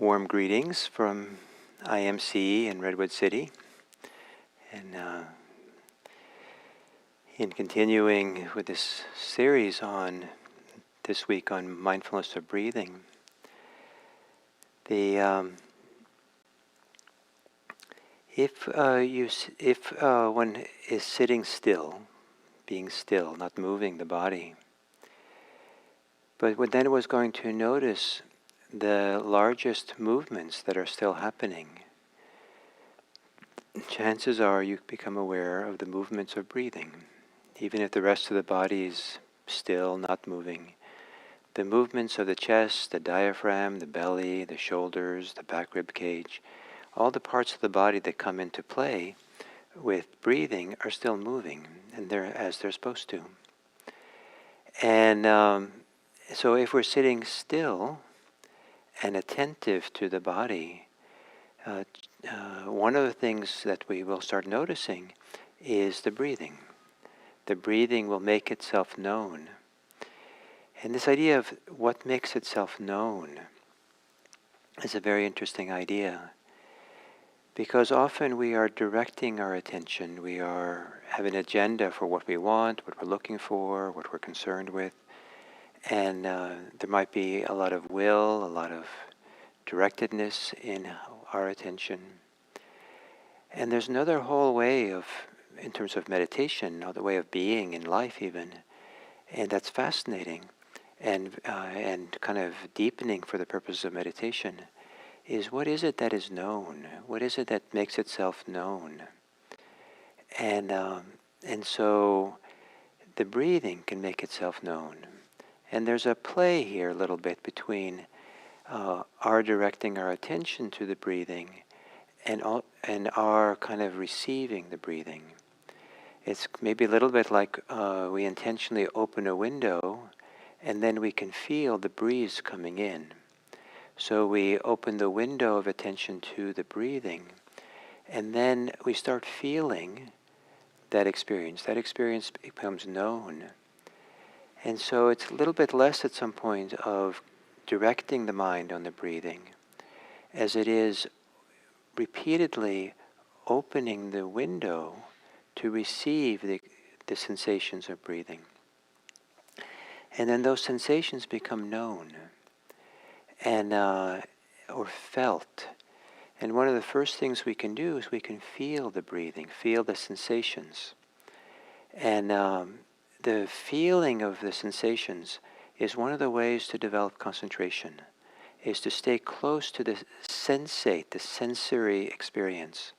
Warm greetings from IMC in Redwood City. And in continuing with this series on this week on mindfulness of breathing, if one is sitting still, being still, not moving the body, but then was going to notice the largest movements that are still happening, chances are you become aware of the movements of breathing. Even if the rest of the body is still, not moving, the movements of the chest, the diaphragm, the belly, the shoulders, the back rib cage, all the parts of the body that come into play with breathing are still moving, and they're as they're supposed to. And so if we're sitting still and attentive to the body, one of the things that we will start noticing is the breathing. The breathing will make itself known. And this idea of what makes itself known is a very interesting idea, because often we are directing our attention, we have an agenda for what we want, what we're looking for, what we're concerned with, and there might be a lot of will, a lot of directedness in our attention. And there's another whole way of, in terms of meditation, another way of being in life even, and that's fascinating and kind of deepening for the purpose of meditation, is what is it that is known? What is it that makes itself known? And so the breathing can make itself known. And there's a play here a little bit between our directing our attention to the breathing and our kind of receiving the breathing. It's maybe a little bit like we intentionally open a window and then we can feel the breeze coming in. So we open the window of attention to the breathing, and then we start feeling that experience. That experience becomes known. And so it's a little bit less at some point of directing the mind on the breathing, as it is repeatedly opening the window to receive the sensations of breathing. And then those sensations become known and or felt. And one of the first things we can do is we can feel the breathing, feel the sensations. And the feeling of the sensations is one of the ways to develop concentration, is to stay close to the sensate, the sensory experience.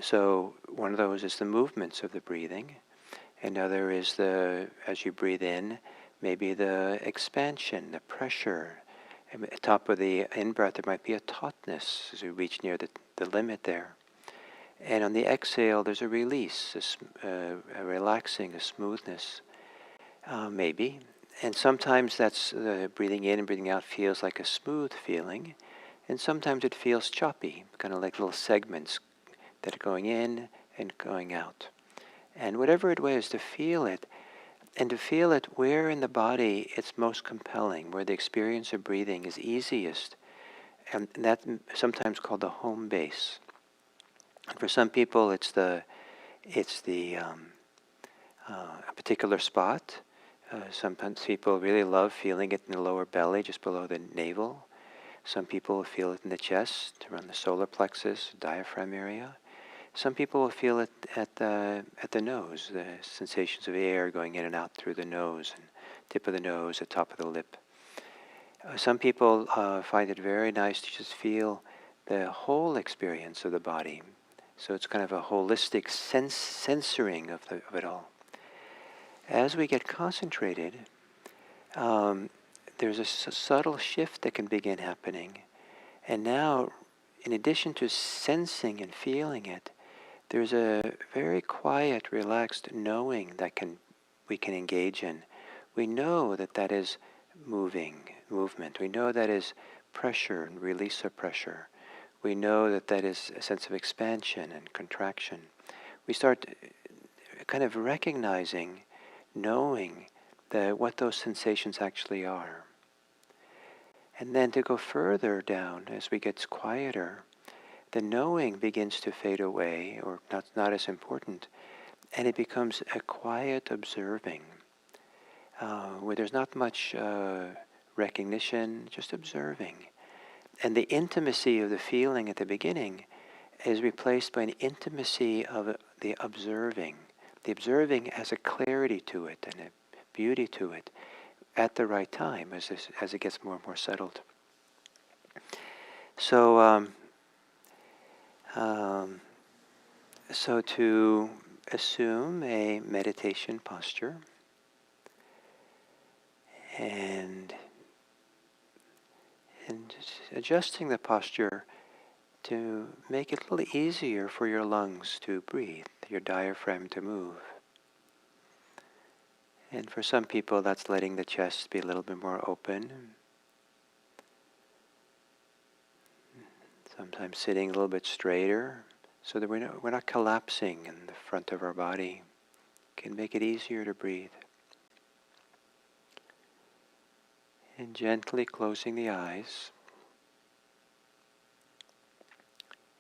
So one of those is the movements of the breathing. Another is as you breathe in, maybe the expansion, the pressure. At the top of the in-breath, there might be a tautness as we reach near the limit there. And on the exhale, there's a release, a relaxing, a smoothness, maybe. And sometimes that's breathing in and breathing out feels like a smooth feeling. And sometimes it feels choppy, kind of like little segments that are going in and going out. And whatever it was, to feel it, and to feel it where in the body it's most compelling, where the experience of breathing is easiest. And that's sometimes called the home base. And for some people, it's a particular spot. Sometimes people really love feeling it in the lower belly, just below the navel. Some people feel it in the chest, around the solar plexus, diaphragm area. Some people will feel it at the nose, the sensations of air going in and out through the nose, and tip of the nose, the top of the lip. Some people find it very nice to just feel the whole experience of the body. So it's kind of a holistic censoring of it all. As we get concentrated, there's a subtle shift that can begin happening. And now, in addition to sensing and feeling it, there's a very quiet, relaxed knowing that we can engage in. We know that is movement. We know that is pressure and release of pressure. We know that is a sense of expansion and contraction. We start kind of recognizing, knowing what those sensations actually are. And then to go further down as we get quieter, the knowing begins to fade away, or not as important, and it becomes a quiet observing, where there's not much recognition, just observing. And the intimacy of the feeling at the beginning is replaced by an intimacy of the observing. The observing has a clarity to it and a beauty to it at the right time as it gets more and more settled. So, so to assume a meditation posture and adjusting the posture to make it a little easier for your lungs to breathe, your diaphragm to move. And for some people, that's letting the chest be a little bit more open. Sometimes sitting a little bit straighter, so that we're not collapsing in the front of our body. Can make it easier to breathe. And gently closing the eyes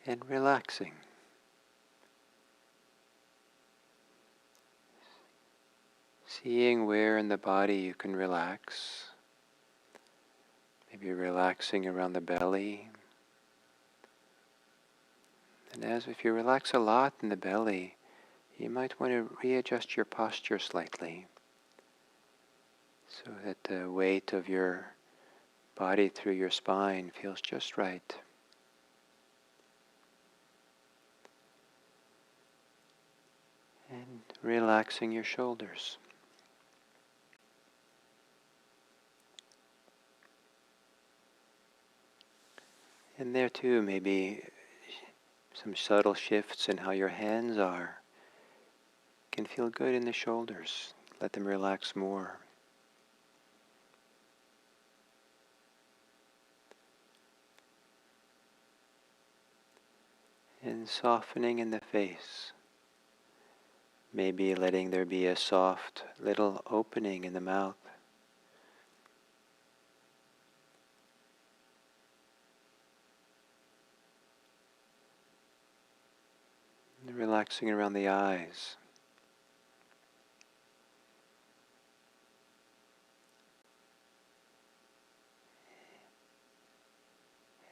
and relaxing. Seeing where in the body you can relax. Maybe relaxing around the belly. And if you relax a lot in the belly, you might want to readjust your posture slightly so that the weight of your body through your spine feels just right. And relaxing your shoulders. And there too, maybe some subtle shifts in how your hands are can feel good in the shoulders. Let them relax more. And softening in the face. Maybe letting there be a soft little opening in the mouth. And relaxing around the eyes.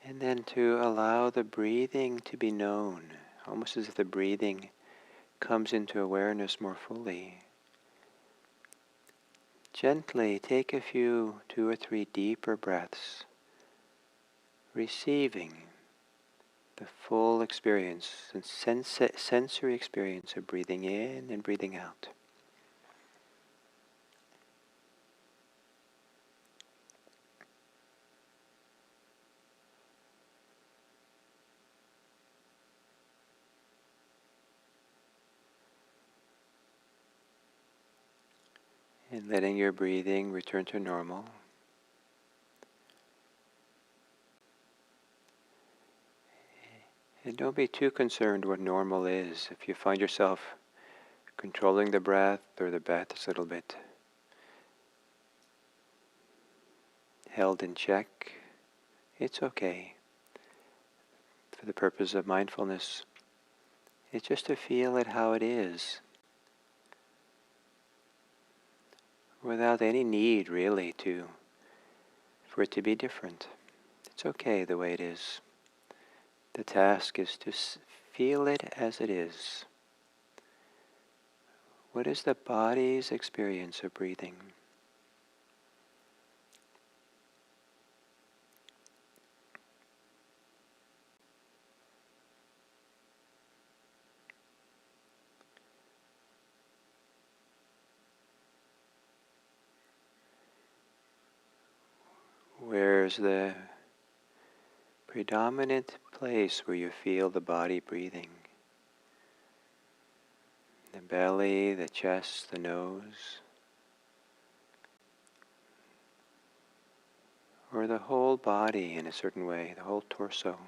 And then to allow the breathing to be known, almost as if the breathing comes into awareness more fully. Gently take a few, 2 or 3 deeper breaths, receiving the full experience and sensory experience of breathing in and breathing out. And letting your breathing return to normal. And don't be too concerned what normal is. If you find yourself controlling the breath, or the breath is a little bit held in check, it's okay. For the purpose of mindfulness, it's just to feel it how it is, without any need really for it to be different. It's okay the way it is. The task is to feel it as it is. What is the body's experience of breathing? Where's the predominant place where you feel the body breathing? The belly, the chest, the nose, or the whole body in a certain way, the whole torso.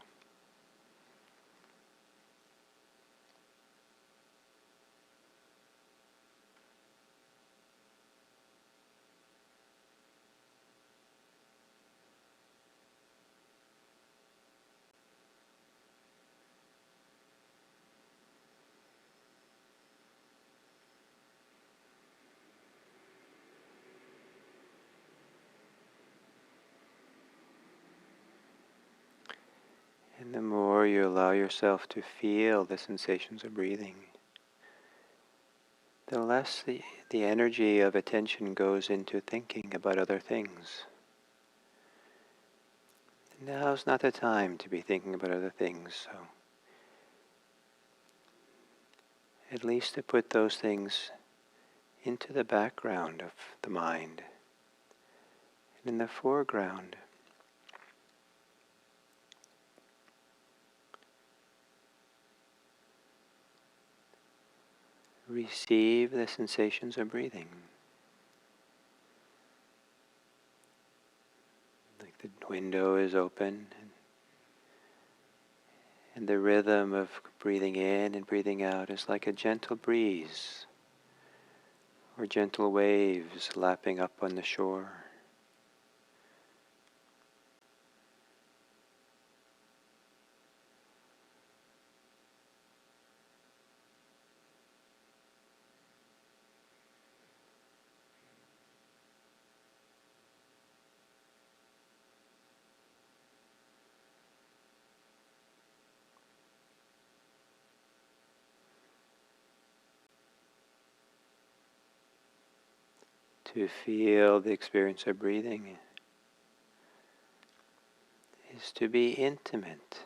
And the more you allow yourself to feel the sensations of breathing, the less the energy of attention goes into thinking about other things. Now's not the time to be thinking about other things, so at least to put those things into the background of the mind. And in the foreground, receive the sensations of breathing. Like the window is open, and the rhythm of breathing in and breathing out is like a gentle breeze or gentle waves lapping up on the shore. To feel the experience of breathing is to be intimate.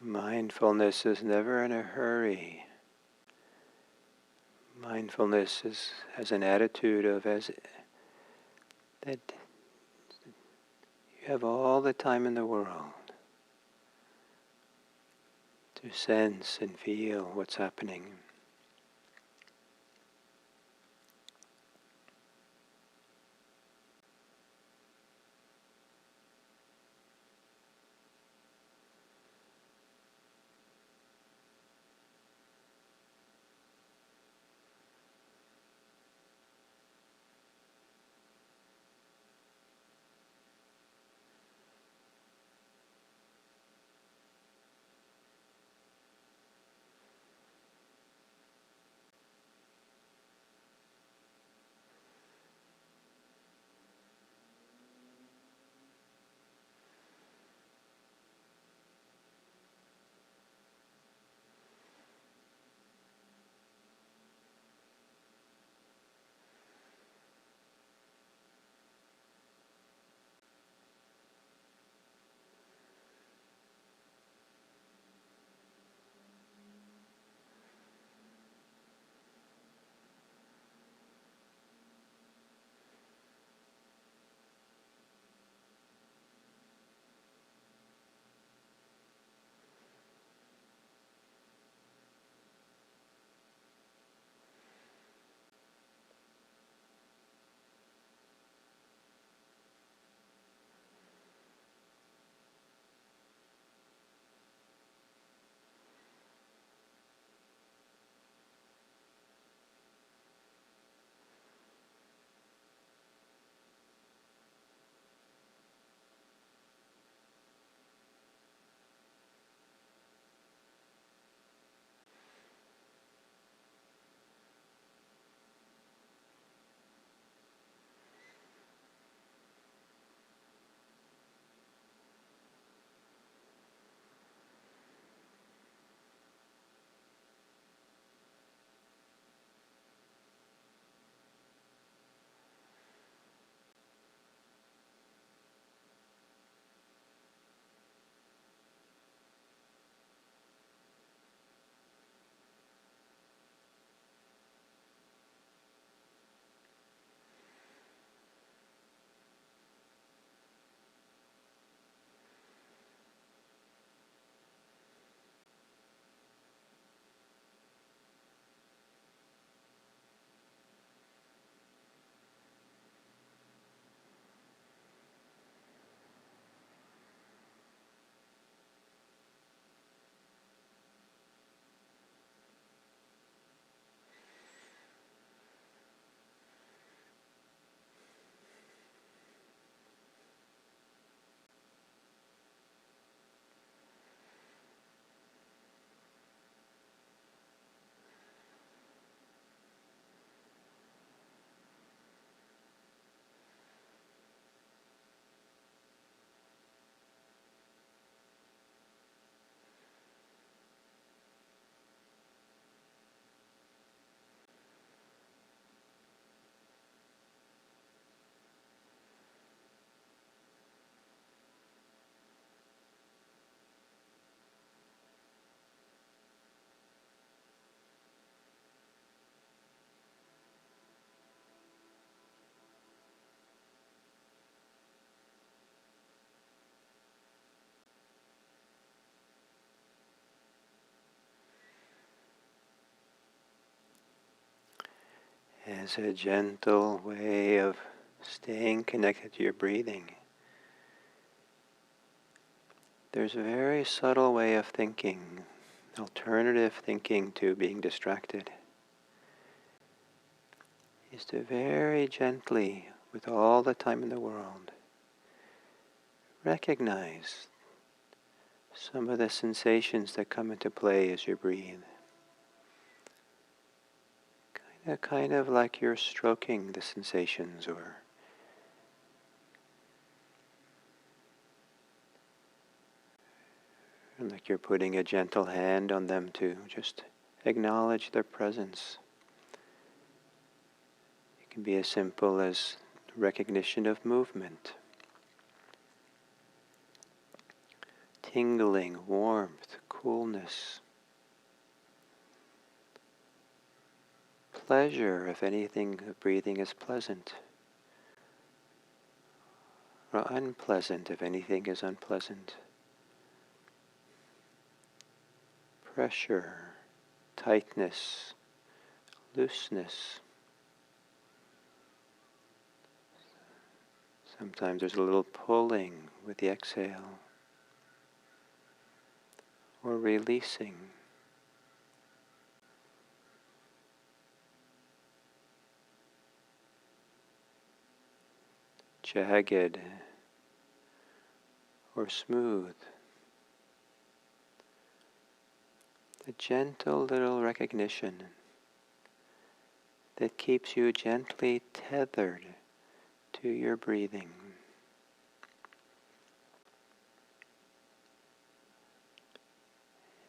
Mindfulness is never in a hurry. Mindfulness has an attitude of as that you have all the time in the world to sense and feel what's happening. as a gentle way of staying connected to your breathing. There's a very subtle way of thinking, alternative thinking to being distracted, is to very gently, with all the time in the world, recognize some of the sensations that come into play as you breathe. Kind of like you're stroking the sensations, or like you're putting a gentle hand on them to just acknowledge their presence. It can be as simple as recognition of movement, tingling, warmth, coolness, pleasure if anything breathing is pleasant, or unpleasant if anything is unpleasant. Pressure, tightness, looseness. Sometimes there's a little pulling with the exhale, or releasing. Jagged or smooth. A gentle little recognition that keeps you gently tethered to your breathing.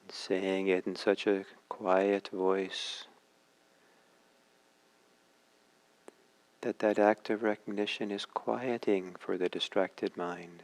And saying it in such a quiet voice that that act of recognition is quieting for the distracted mind.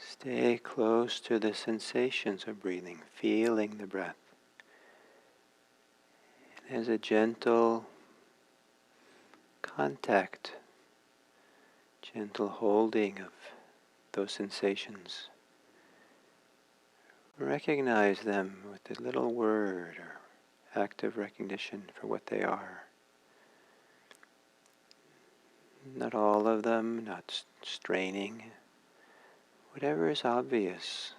Stay close to the sensations of breathing, feeling the breath. And as a gentle contact, gentle holding of those sensations, recognize them with a little word or act of recognition for what they are. Not all of them, not straining. Whatever is obvious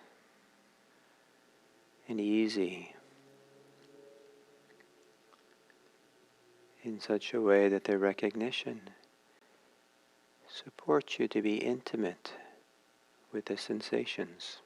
and easy, in such a way that the recognition supports you to be intimate with the sensations.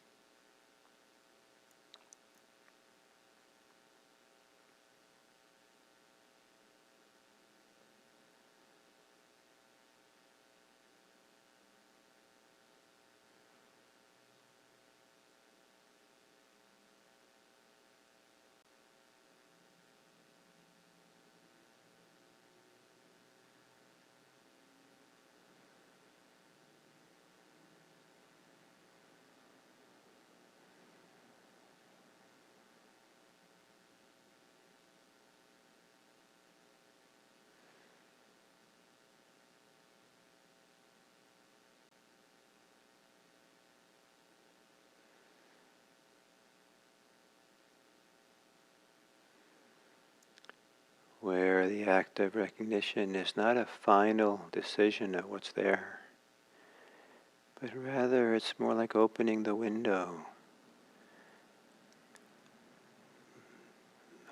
where the act of recognition is not a final decision of what's there, but rather it's more like opening the window,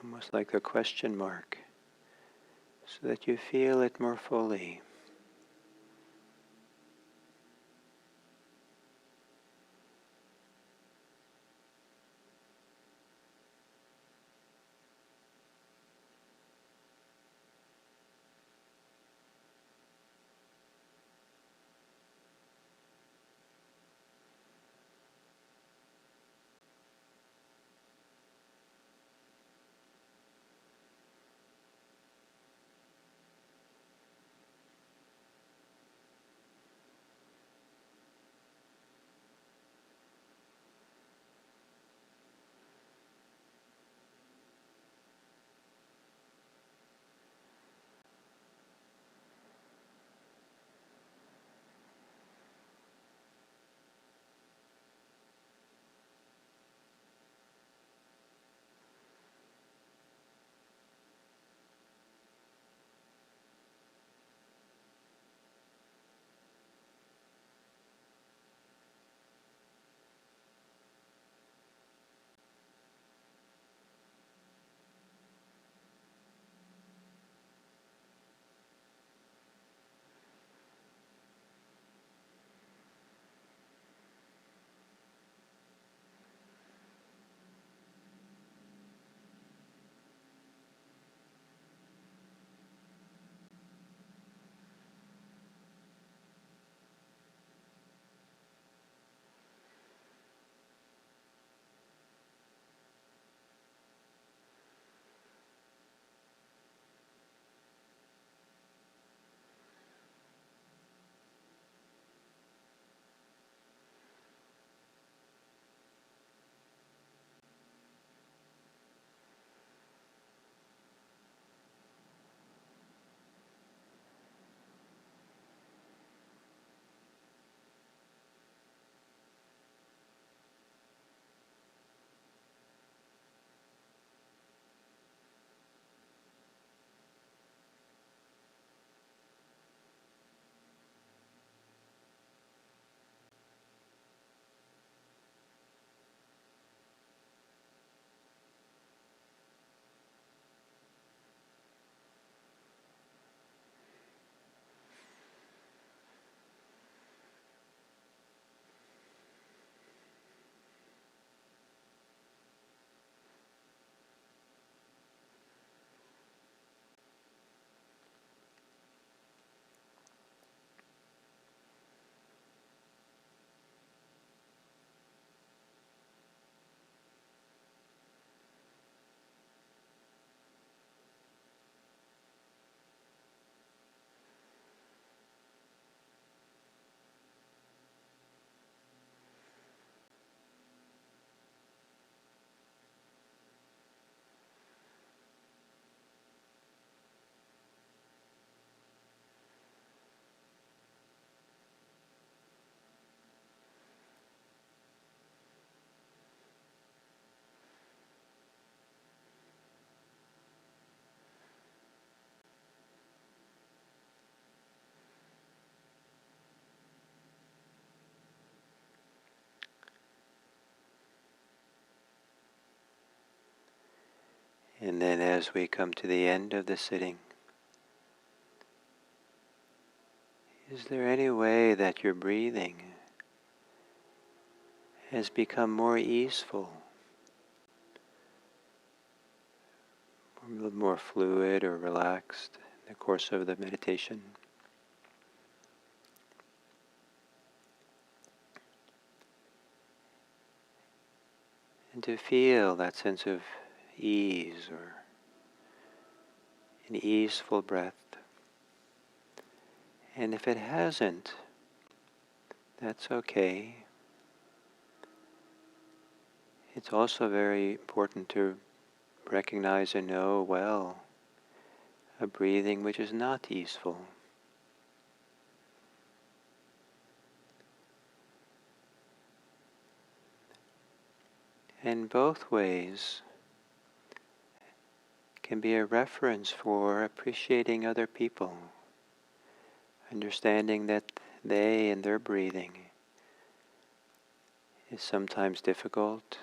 almost like a question mark, so that you feel it more fully. And then as we come to the end of the sitting, is there any way that your breathing has become more easeful, a little more fluid or relaxed in the course of the meditation? And to feel that sense of ease or an easeful breath. And if it hasn't, that's okay. It's also very important to recognize and know well a breathing which is not easeful. And both ways can be a reference for appreciating other people, understanding that they and their breathing is sometimes difficult,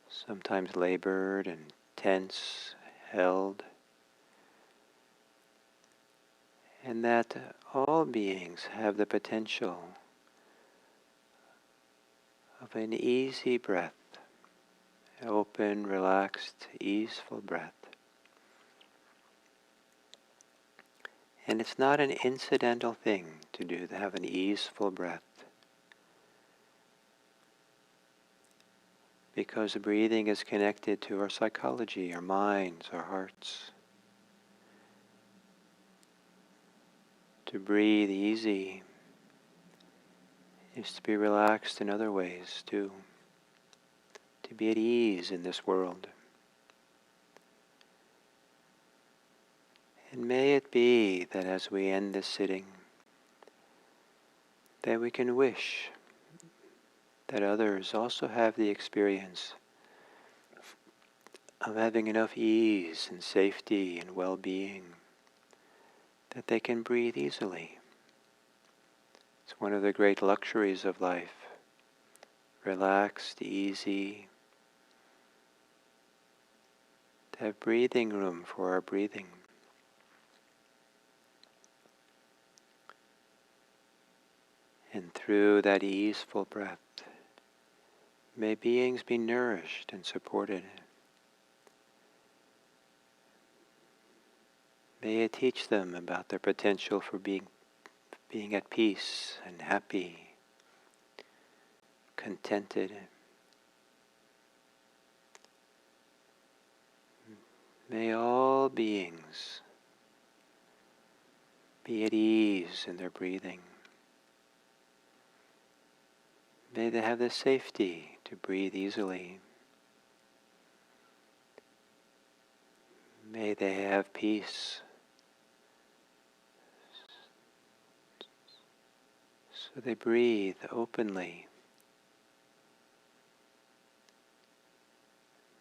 sometimes labored and tense, held, and that all beings have the potential of an easy breath, open, relaxed, easeful breath. And it's not an incidental thing to have an easeful breath, because breathing is connected to our psychology, our minds, our hearts. To breathe easy is to be relaxed in other ways too, to be at ease in this world. And may it be that as we end this sitting, that we can wish that others also have the experience of having enough ease and safety and well-being that they can breathe easily. It's one of the great luxuries of life. Relaxed, easy, to have breathing room for our breathing. And through that easeful breath, may beings be nourished and supported. May it teach them about their potential for being at peace and happy, contented. May all beings be at ease in their breathing. May they have the safety to breathe easily. May they have peace, so they breathe openly.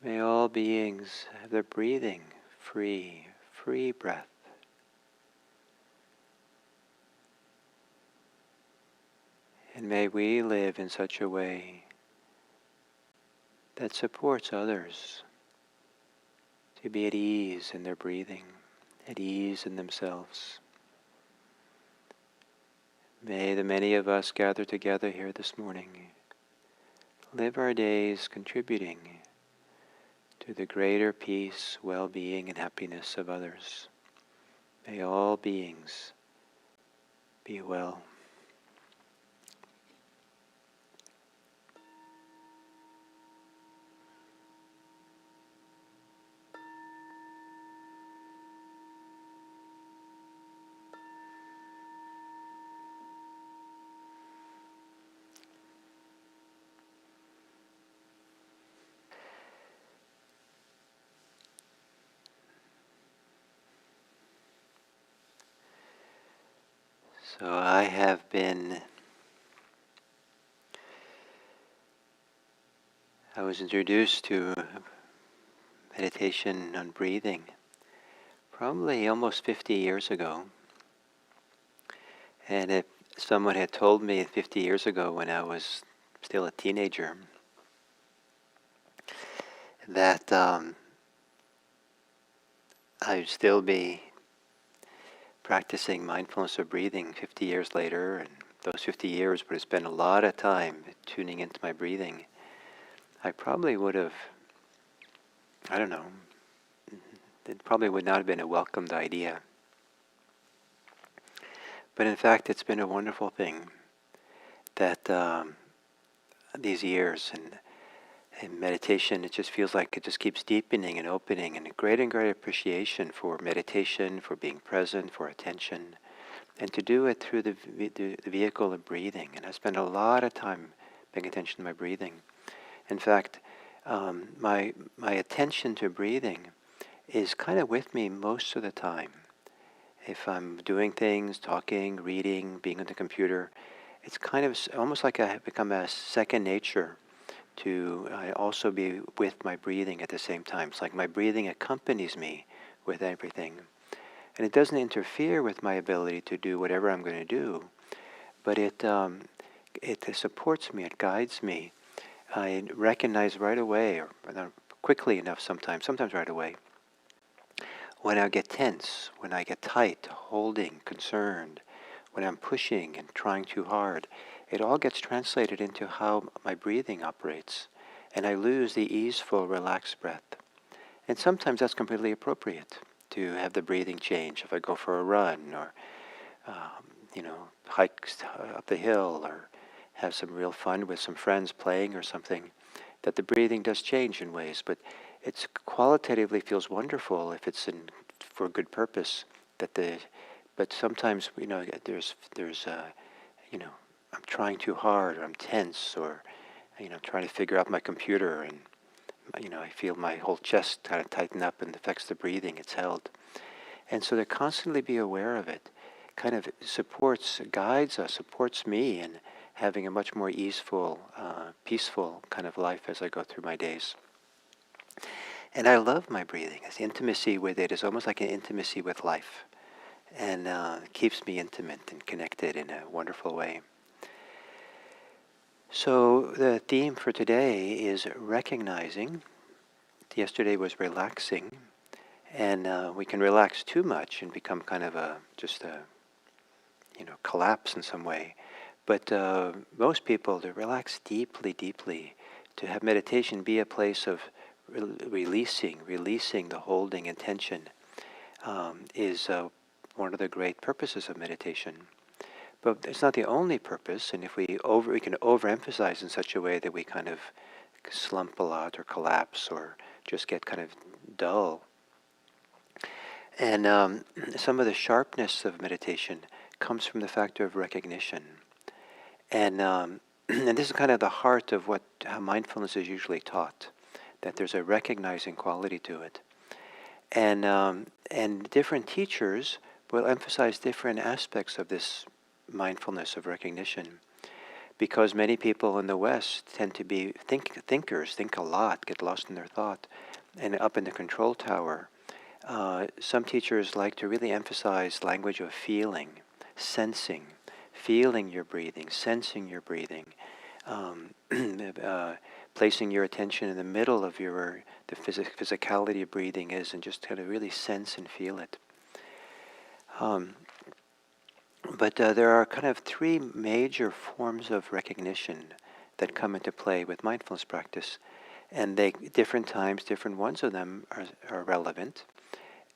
May all beings have their breathing free breath. And may we live in such a way that supports others to be at ease in their breathing, at ease in themselves. May the many of us gathered together here this morning live our days contributing to the greater peace, well-being, and happiness of others. May all beings be well. So I was introduced to meditation on breathing probably almost 50 years ago. And if someone had told me 50 years ago when I was still a teenager that I would still be practicing mindfulness of breathing 50 years later, and those 50 years would have spent a lot of time tuning into my breathing, I probably would have, I don't know, it probably would not have been a welcomed idea. But in fact, it's been a wonderful thing that these years and in meditation, it just feels like it just keeps deepening and opening, and a great appreciation for meditation, for being present, for attention, and to do it through the vehicle of breathing. And I spend a lot of time paying attention to my breathing. In fact, my attention to breathing is kind of with me most of the time. If I'm doing things, talking, reading, being on the computer, it's kind of almost like I have become a second nature to also be with my breathing at the same time. It's like my breathing accompanies me with everything. And it doesn't interfere with my ability to do whatever I'm going to do, but it supports me, it guides me. I recognize right away, or not quickly enough sometimes right away, when I get tense, when I get tight, holding, concerned, when I'm pushing and trying too hard. It all gets translated into how my breathing operates, and I lose the easeful, relaxed breath. And sometimes that's completely appropriate to have the breathing change. If I go for a run, or hike up the hill, or have some real fun with some friends playing or something, that the breathing does change in ways. But it's qualitatively feels wonderful if it's for good purpose. But sometimes there's I'm trying too hard, or I'm tense, or trying to figure out my computer, and I feel my whole chest kind of tighten up, and affects the breathing. It's held, and so to constantly be aware of it, kind of guides us, supports me in having a much more easeful, peaceful kind of life as I go through my days. And I love my breathing. This intimacy with it is almost like an intimacy with life, and it keeps me intimate and connected in a wonderful way. So the theme for today is recognizing. Yesterday was relaxing, and we can relax too much and become kind of just a collapse in some way. But most people, to relax deeply, deeply, to have meditation be a place of releasing the holding and tension, is one of the great purposes of meditation. But it's not the only purpose, and if we can overemphasize in such a way that we kind of slump a lot, or collapse, or just get kind of dull. And some of the sharpness of meditation comes from the factor of recognition. And and this is kind of the heart of how mindfulness is usually taught, that there's a recognizing quality to it. And different teachers will emphasize different aspects of this mindfulness of recognition, because many people in the West tend to be thinkers, think a lot, get lost in their thought, and up in the control tower. Some teachers like to really emphasize language of feeling, sensing, feeling your breathing, sensing your breathing, placing your attention in the middle of the physicality of breathing is, and just kind of really sense and feel it. But there are kind of three major forms of recognition that come into play with mindfulness practice, and different times, different ones of them are relevant.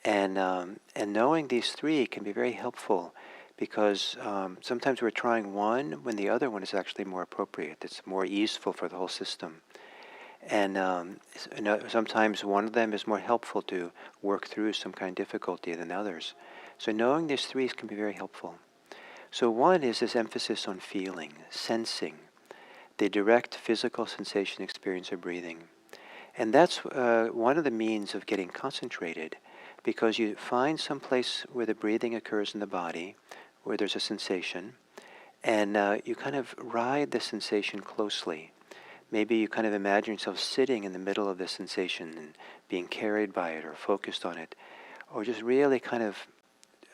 And knowing these three can be very helpful, because sometimes we're trying one when the other one is actually more appropriate. It's more easeful for the whole system. And sometimes one of them is more helpful to work through some kind of difficulty than others. So knowing these three can be very helpful. So one is this emphasis on feeling, sensing, the direct physical sensation experience of breathing. And that's one of the means of getting concentrated, because you find some place where the breathing occurs in the body, where there's a sensation, and you kind of ride the sensation closely. Maybe you kind of imagine yourself sitting in the middle of the sensation and being carried by it, or focused on it, or just really kind of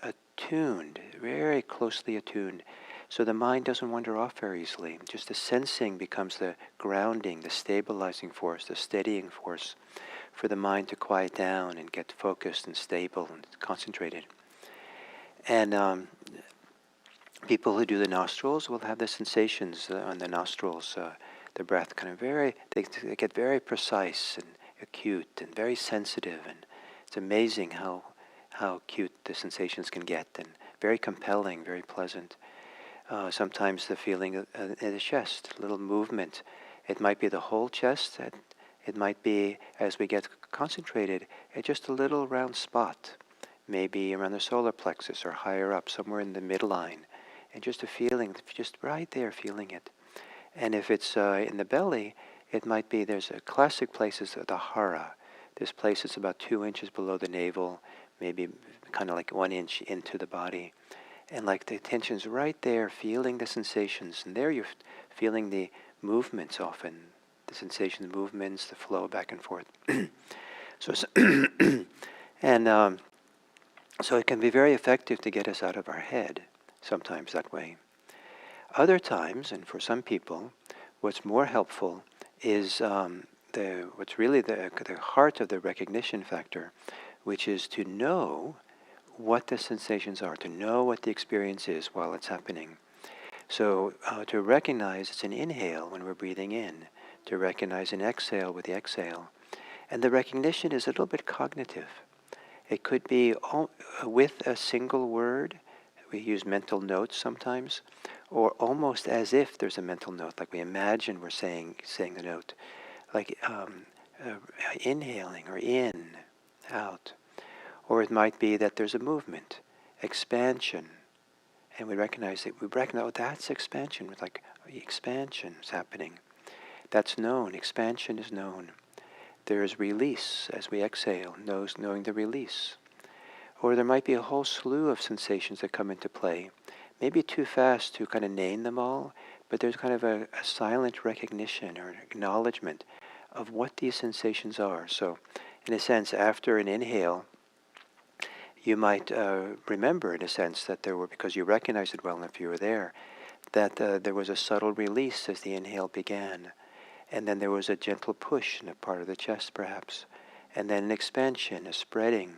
attuned, very closely attuned, so the mind doesn't wander off very easily. Just the sensing becomes the grounding, the stabilizing force, the steadying force for the mind to quiet down and get focused and stable and concentrated. And people who do the nostrils will have the sensations on the nostrils, the breath kind of they get very precise and acute and very sensitive, and it's amazing how acute the sensations can get, and very compelling, very pleasant. Sometimes the feeling in the chest, a little movement. It might be the whole chest. It might be, as we get concentrated, at just a little round spot, maybe around the solar plexus or higher up, somewhere in the midline, and just a feeling, just right there, feeling it. And if it's in the belly, it might be, there's a classic place is the hara. This place is about 2 inches below the navel, maybe kind of like 1 inch into the body. And like the tension's right there, feeling the sensations. And there you're feeling the movements often, the sensations, movements, the flow back and forth. so, and so it can be very effective to get us out of our head sometimes that way. Other times, and for some people, what's more helpful is what's really the heart of the recognition factor, which is to know what the sensations are, to know what the experience is while it's happening. So to recognize it's an inhale when we're breathing in, to recognize an exhale with the exhale. And the recognition is a little bit cognitive. It could be with a single word. We use mental notes sometimes, or almost as if there's a mental note, like we imagine we're saying the note, like inhaling or in, out. Or it might be that there's a movement, expansion, and we recognize it. We recognize, oh, that's expansion. It's like expansion is happening. That's known. Expansion is known. There is release as we exhale, knowing the release. Or there might be a whole slew of sensations that come into play. Maybe too fast to kind of name them all, but there's kind of a silent recognition or acknowledgement of what these sensations are. So, in a sense, after an inhale, you might remember, in a sense, that there were, because you recognized it well enough, you were there, that there was a subtle release as the inhale began. And then there was a gentle push in a part of the chest, perhaps. And then an expansion, a spreading.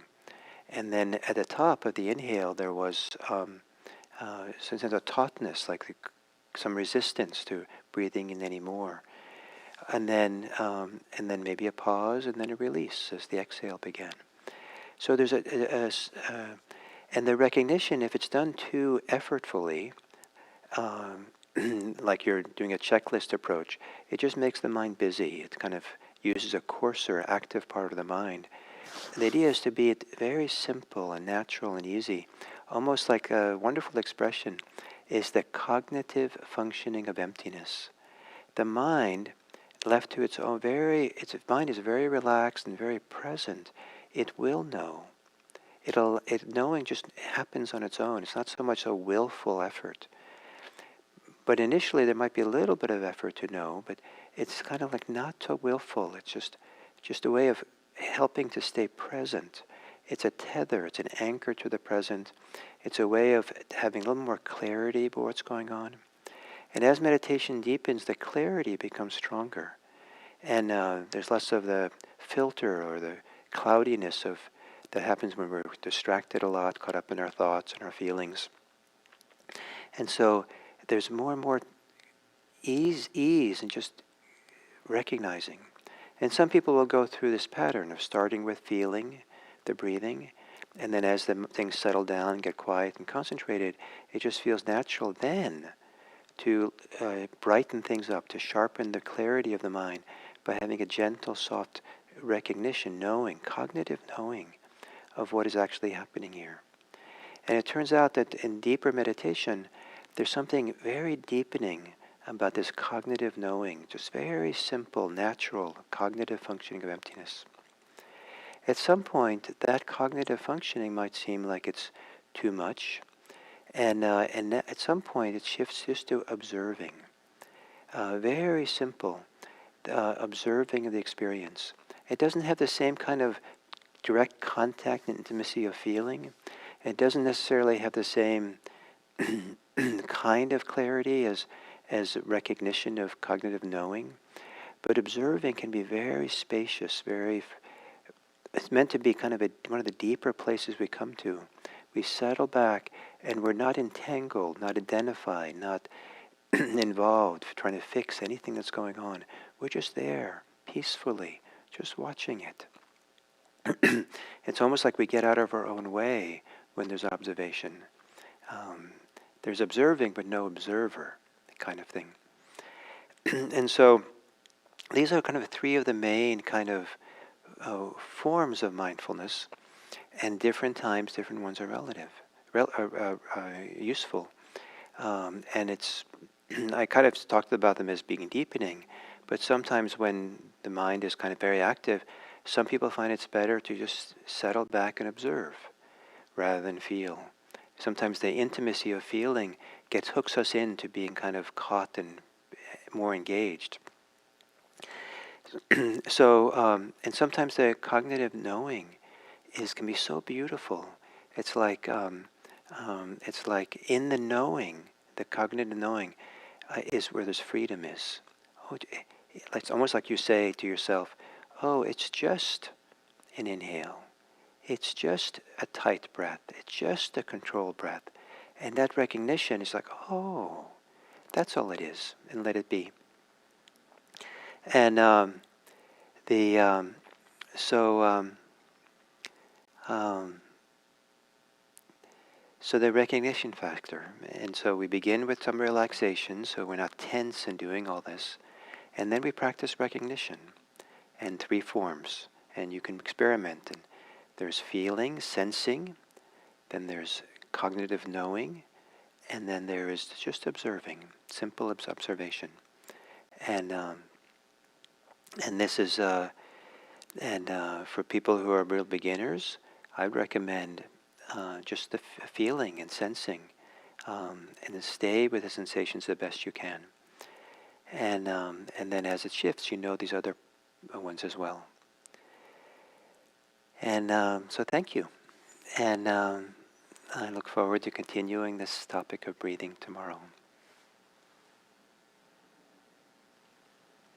And then at the top of the inhale, there was some sense of tautness, like some resistance to breathing in any more. And then maybe a pause, and then a release as the exhale began. So there's and the recognition, if it's done too effortfully, like you're doing a checklist approach, it just makes the mind busy. It kind of uses a coarser, active part of the mind. The idea is to be very simple and natural and easy. Almost like a wonderful expression is the cognitive functioning of emptiness. The mind, left to its own its mind is very relaxed and very present. It will know. Knowing just happens on its own. It's not so much a willful effort. But initially there might be a little bit of effort to know, but it's kind of like not so willful. It's just a way of helping to stay present. It's a tether, it's an anchor to the present. It's a way of having a little more clarity about what's going on. And as meditation deepens, the clarity becomes stronger. And there's less of the filter or the cloudiness that happens when we're distracted a lot, caught up in our thoughts and our feelings. And so there's more and more ease and just recognizing. And some people will go through this pattern of starting with feeling the breathing, and then as the things settle down and get quiet and concentrated, it just feels natural then to brighten things up, to sharpen the clarity of the mind by having a gentle, soft recognition, knowing, cognitive knowing of what is actually happening here. And it turns out that in deeper meditation, there's something very deepening about this cognitive knowing, just very simple, natural, cognitive functioning of emptiness. At some point, that cognitive functioning might seem like it's too much, and at some point it shifts just to observing. Very simple, observing of the experience. It doesn't have the same kind of direct contact and intimacy of feeling. It doesn't necessarily have the same kind of clarity as recognition of cognitive knowing, but observing can be very spacious, it's meant to be kind of one of the deeper places we come to. We settle back and we're not entangled, not identified, not involved, trying to fix anything that's going on. We're just there, peacefully, just watching it. It's almost like we get out of our own way when there's observation. There's observing but no observer, kind of thing. And so these are kind of three of the main kind of forms of mindfulness, and different times, different ones are useful. And it's I kind of talked about them as being deepening, but sometimes when the mind is kind of very active, some people find it's better to just settle back and observe rather than feel. Sometimes the intimacy of feeling hooks us into being kind of caught and more engaged. And sometimes the cognitive knowing can be so beautiful. It's like in the knowing, the cognitive knowing is where this freedom is. Oh, it's almost like you say to yourself, "Oh, it's just an inhale. It's just a tight breath. It's just a controlled breath," and that recognition is like, "Oh, that's all it is," and let it be. And the so. So the recognition factor, and so we begin with some relaxation, so we're not tense in doing all this, and then we practice recognition in 3 forms, and you can experiment. And there's feeling, sensing, then there's cognitive knowing, and then there is just observing, simple observation. And this is for people who are real beginners, I would recommend just the feeling and sensing, and then stay with the sensations the best you can. And then as it shifts, these other ones as well. And so thank you. And I look forward to continuing this topic of breathing tomorrow.